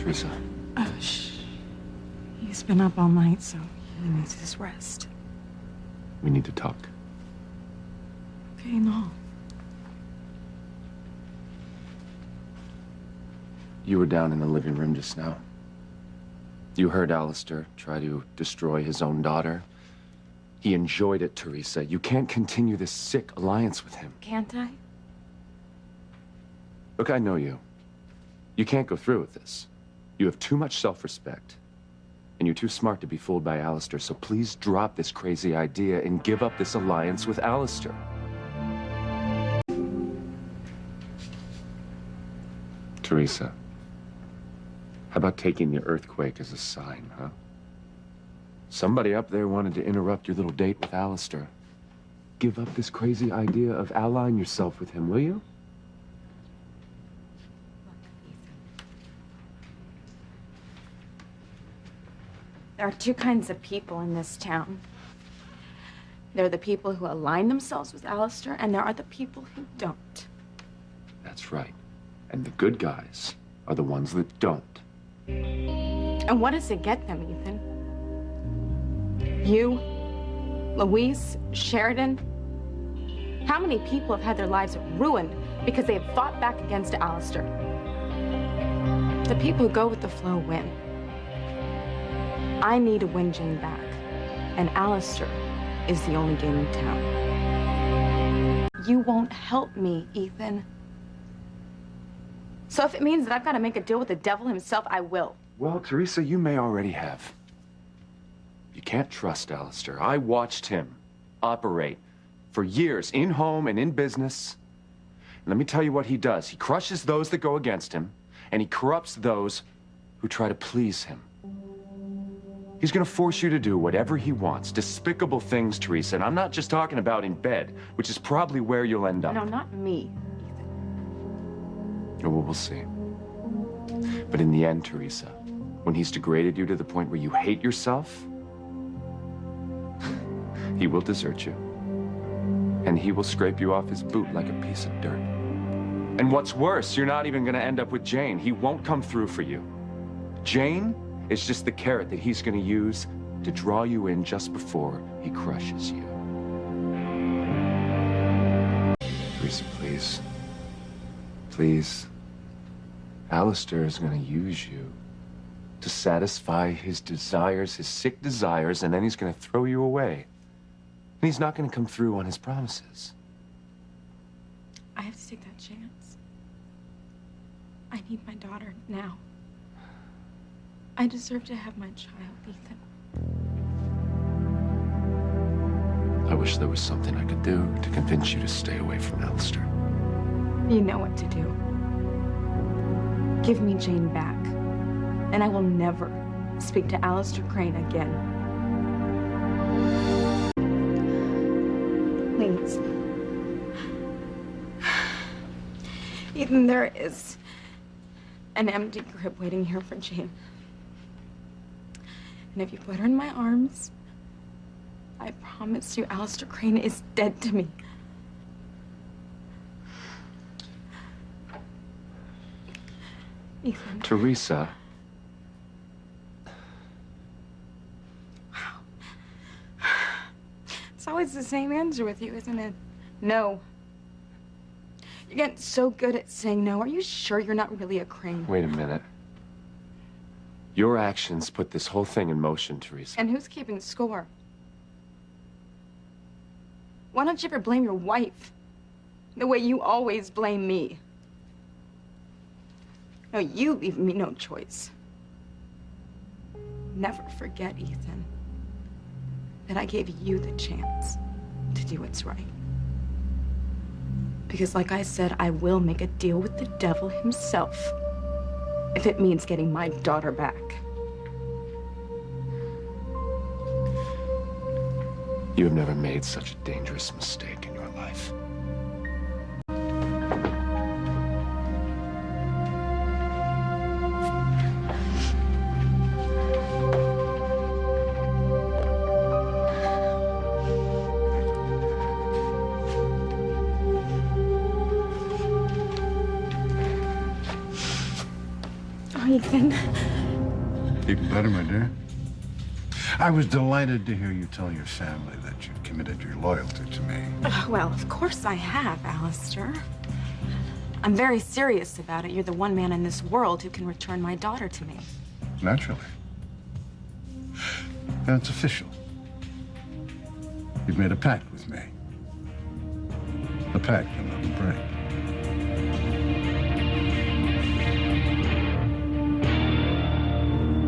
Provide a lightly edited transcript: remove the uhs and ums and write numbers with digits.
Teresa. Oh, shh. He's been up all night, so he needs his rest. We need to talk. Okay, no. You were down in the living room just now. You heard Alistair try to destroy his own daughter. He enjoyed it, Teresa. You can't continue this sick alliance with him. Can't I? Look, I know you. You can't go through with this. You have too much self-respect. And you're too smart to be fooled by Alistair, so please drop this crazy idea and give up this alliance with Alistair. Teresa, how about taking the earthquake as a sign, huh? Somebody up there wanted to interrupt your little date with Alistair. Give up this crazy idea of allying yourself with him, will you? There are two kinds of people in this town. There are the people who align themselves with Alistair, and there are the people who don't. That's right. And the good guys are the ones that don't. And what does it get them, Ethan? You, Louise, Sheridan? How many people have had their lives ruined because they have fought back against Alistair? The people who go with the flow win. I need to win Jane back, and Alistair is the only game in town. You won't help me, Ethan. So if it means that I've got to make a deal with the devil himself, I will. Well, Teresa, you may already have. You can't trust Alistair. I watched him operate for years, in home and in business. And let me tell you what he does. He crushes those that go against him, and he corrupts those who try to please him. He's gonna force you to do whatever he wants. Despicable things, Teresa. And I'm not just talking about in bed, which is probably where you'll end up. No, not me, Ethan. Well, we'll see. But in the end, Teresa, when he's degraded you to the point where you hate yourself, he will desert you. And he will scrape you off his boot like a piece of dirt. And what's worse, you're not even gonna end up with Jane. He won't come through for you. Jane is just the carrot that he's gonna use to draw you in just before he crushes you. Teresa, please. Please. Alistair is gonna use you to satisfy his desires, his sick desires, and then he's gonna throw you away. And he's not gonna come through on his promises. I have to take that chance. I need my daughter now. I deserve to have my child, Ethan. I wish there was something I could do to convince you to stay away from Alistair. You know what to do. Give me Jane back, and I will never speak to Alistair Crane again. Please. Ethan, there is an empty crib waiting here for Jane. And if you put her in my arms, I promise you Alistair Crane is dead to me. Ethan. Teresa. It's always the same answer with you, isn't it? No. You're getting so good at saying no. Are you sure you're not really a Crane? Wait a minute. Your actions put this whole thing in motion, Teresa. And who's keeping score? Why don't you ever blame your wife the way you always blame me? No, you leave me no choice. Never forget, Ethan, that I gave you the chance to do what's right. Because like I said, I will make a deal with the devil himself if it means getting my daughter back. You have never made such a dangerous mistake in your life. Ethan. Even better, my dear. I was delighted to hear you tell your family that you've committed your loyalty to me. Well, of course I have, Alistair. I'm very serious about it. You're the one man in this world who can return my daughter to me. Naturally. And it's official. You've made a pact with me. A pact that